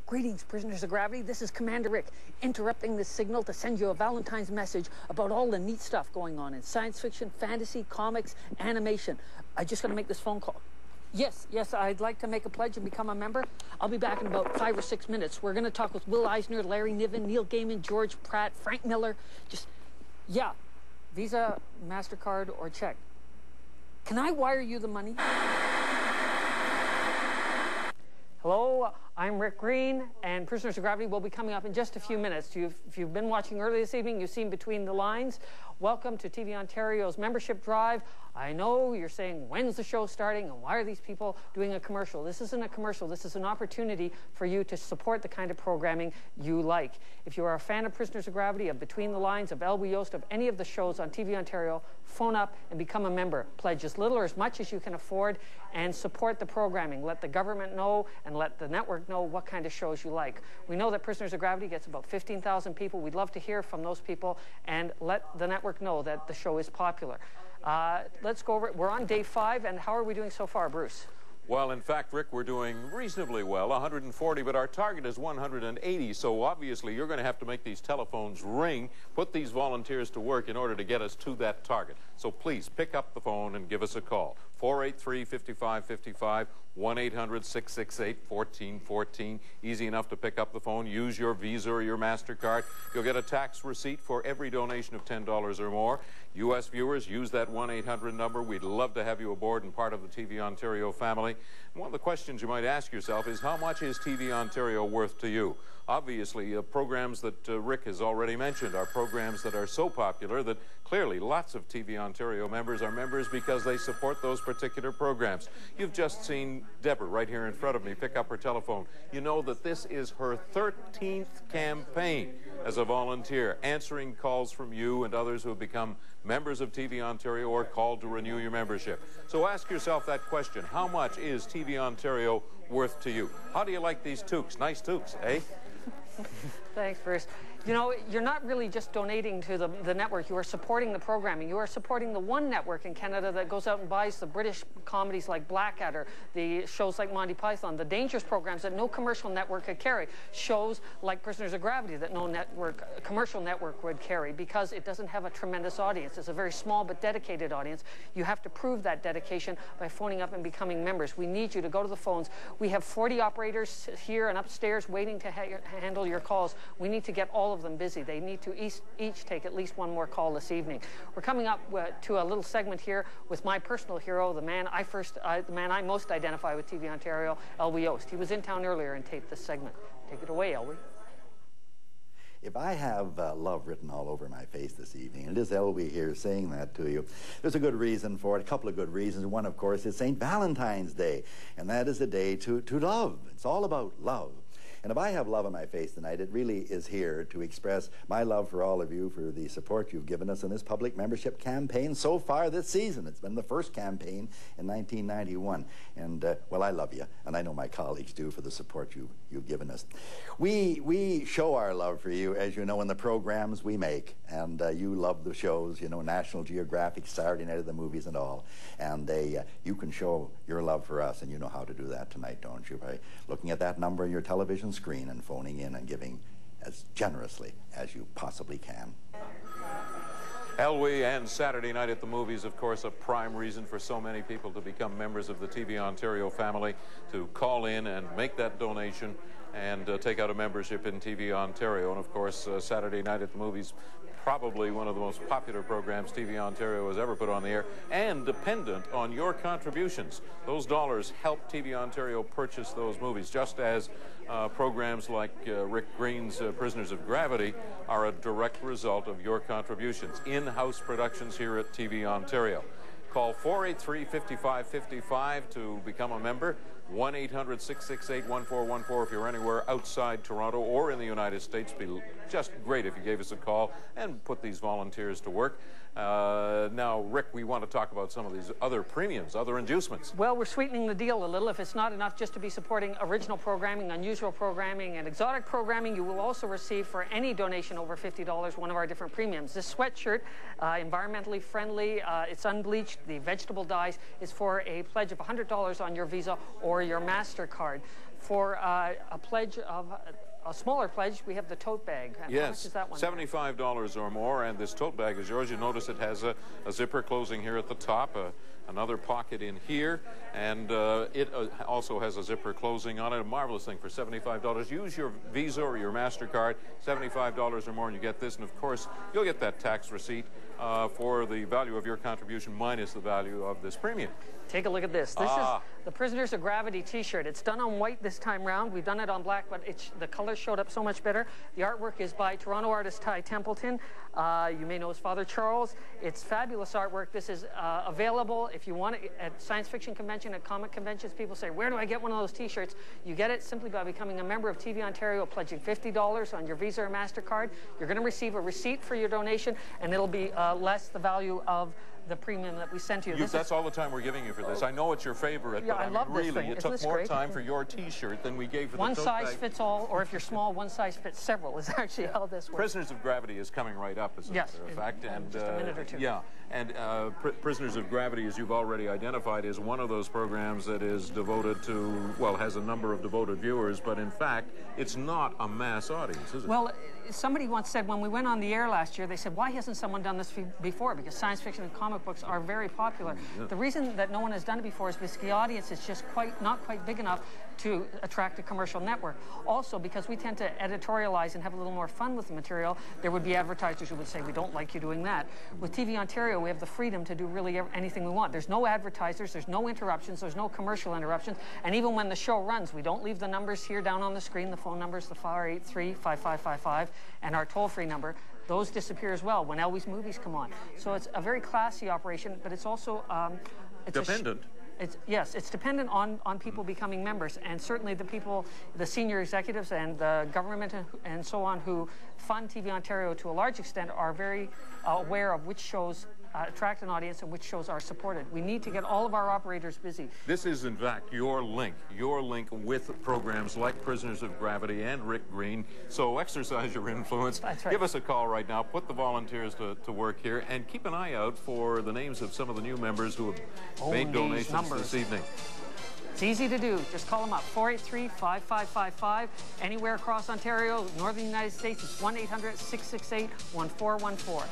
Greetings, prisoners of gravity. This is Commander Rick, interrupting this signal to send you a Valentine's message about all the neat stuff going on in science fiction, fantasy, comics, animation. I just got to make this phone call. Yes, I'd like to make a pledge and become a member. I'll be back in about 5 or 6 minutes. We're going to talk with Will Eisner, Larry Niven, Neil Gaiman, George Pratt, Frank Miller. Yeah, Visa, MasterCard, or check. Can I wire you the money? Hello, I'm Rick Green, and Prisoners of Gravity will be coming up in just a few minutes. If you've been watching early this evening, you've seen Between the Lines. Welcome to TV Ontario's membership drive. I know you're saying, when's the show starting, and why are these people doing a commercial? This isn't a commercial. This is an opportunity for you to support the kind of programming you like. If you are a fan of Prisoners of Gravity, of Between the Lines, of Elwy, Yost, of any of the shows on TV Ontario, phone up and become a member. Pledge as little or as much as you can afford and support the programming. Let the government know and let the network know what kind of shows you like. We know that Prisoners of Gravity gets about 15,000 people. We'd love to hear from those people and let the network know that the show is popular. Let's go over it. We're on day 5, and how are we doing so far, Bruce? Well, in fact, Rick, we're doing reasonably well, 140, but our target is 180, so obviously you're going to have to make these telephones ring, put these volunteers to work in order to get us to that target. So please, pick up the phone and give us a call. 483-5555, 1-800-668-1414. Easy enough to pick up the phone. Use your Visa or your MasterCard. You'll get a tax receipt for every donation of $10 or more. U.S. viewers, use that 1-800 number. We'd love to have you aboard and part of the TV Ontario family. One of the questions you might ask yourself is, how much is TV Ontario worth to you? Obviously, programs that Rick has already mentioned are programs that are so popular that clearly lots of TV Ontario members are members because they support those particular programs. You've just seen Deborah right here in front of me pick up her telephone. You know that this is her 13th campaign as a volunteer, answering calls from you and others who have become members of TV Ontario or called to renew your membership. So ask yourself that question: how much is TV Ontario worth to you? How do you like these toques? Nice toques, eh? Thanks, Bruce. You know, you're not really just donating to the network. You are supporting the programming. You are supporting the one network in Canada that goes out and buys the British comedies like Blackadder, the shows like Monty Python, the dangerous programs that no commercial network could carry, shows like Prisoners of Gravity that no commercial network would carry, because it doesn't have a tremendous audience. It's a very small but dedicated audience. You have to prove that dedication by phoning up and becoming members. We need you to go to the phones. We have 40 operators here and upstairs waiting to handle your calls. We need to get all of them busy. They need to each take at least one more call this evening. We're coming up to a little segment here with my personal hero, the man I most identify with TV Ontario, Elwy Yost. He was in town earlier and taped this segment. Take it away, Elwy. If I have love written all over my face this evening, and it is Elwy here saying that to you, there's a good reason for it, a couple of good reasons. One, of course, is St. Valentine's Day, and that is a day to love. It's all about love. And if I have love on my face tonight, it really is here to express my love for all of you, for the support you've given us in this public membership campaign so far this season. It's been the first campaign in 1991. And, well, I love you, and I know my colleagues do, for the support you've given us. We show our love for you, as you know, in the programs we make. And you love the shows, you know, National Geographic, Saturday Night at the Movies and all. And you can show your love for us, and you know how to do that tonight, don't you? By looking at that number on your television screen and phoning in and giving as generously as you possibly can. Elwy and Saturday Night at the Movies, of course, a prime reason for so many people to become members of the TV Ontario family, to call in and make that donation and take out a membership in TV Ontario. And of course, Saturday Night at the Movies, probably one of the most popular programs TV Ontario has ever put on the air, and dependent on your contributions. Those dollars help TV Ontario purchase those movies, just as programs like Rick Green's Prisoners of Gravity are a direct result of your contributions. In-house productions here at TV Ontario. Call 483-5555 to become a member. 1-800-668-1414 if you're anywhere outside Toronto or in the United States. just great if you gave us a call and put these volunteers to work. Now, Rick, we want to talk about some of these other premiums, other inducements. Well, we're sweetening the deal a little. If it's not enough just to be supporting original programming, unusual programming, and exotic programming, you will also receive for any donation over $50 one of our different premiums. This sweatshirt, environmentally friendly, it's unbleached, the vegetable dyes, is for a pledge of $100 on your Visa or your MasterCard. For a pledge of a smaller pledge, we have the tote bag. And yes, how much is that one? $75 or more, and this tote bag is yours. You notice it has a zipper closing here at the top, another pocket in here, and it also has a zipper closing on it. A marvelous thing for $75. Use your Visa or your MasterCard, $75 or more, and you get this. And, of course, you'll get that tax receipt for the value of your contribution minus the value of this premium. Take a look at this. This is the Prisoners of Gravity t-shirt. It's done on white this time round. We've done it on black, but the color showed up so much better. The artwork is by Toronto artist Ty Templeton. You may know his father, Charles. It's fabulous artwork. This is available if you want it at science fiction convention, at comic conventions. People say, where do I get one of those t-shirts? You get it simply by becoming a member of TV Ontario, pledging $50 on your Visa or MasterCard. You're going to receive a receipt for your donation, and it'll be less the value of the premium that we sent you. That's all the time we're giving you for this. I know it's your favorite, yeah, but I love mean, really, this thing. it Isn't took more time for your T-shirt than we gave for the one tote size bag. fits all, or if you're small, one size fits several is actually how this works. Prisoners of Gravity is coming right up, as a matter of fact. And just a minute or two. Yeah, and Prisoners of Gravity, as you've already identified, is one of those programs that is devoted to, well, has a number of devoted viewers, but in fact, it's not a mass audience, is it? Well, somebody once said, when we went on the air last year, they said, why hasn't someone done this before? Because science fiction and comic books are very popular. Yeah. The reason that no one has done it before is because the audience is just not quite big enough to attract a commercial network. Also, because we tend to editorialize and have a little more fun with the material, there would be advertisers who would say, we don't like you doing that. With TV Ontario, we have the freedom to do really anything we want. There's no advertisers, there's no interruptions, there's no commercial interruptions, and even when the show runs, we don't leave the numbers here down on the screen. The phone numbers, the 483-5555, and our toll-free number. Those disappear as well when Elwy's movies come on. So it's a very classy operation, but it's also dependent. Yes, it's dependent on people becoming members, and certainly the people, the senior executives and the government and so on who fund TV Ontario to a large extent are very aware of which shows attract an audience and which shows are supported. We need to get all of our operators busy. This is, in fact, your link with programs like Prisoners of Gravity and Rick Green. So exercise your influence. That's right. Give us a call right now. Put the volunteers to work here, and keep an eye out for the names of some of the new members who have made donations this evening. It's easy to do. Just call them up, 483-5555. Anywhere across Ontario, northern United States, it's 1-800-668-1414.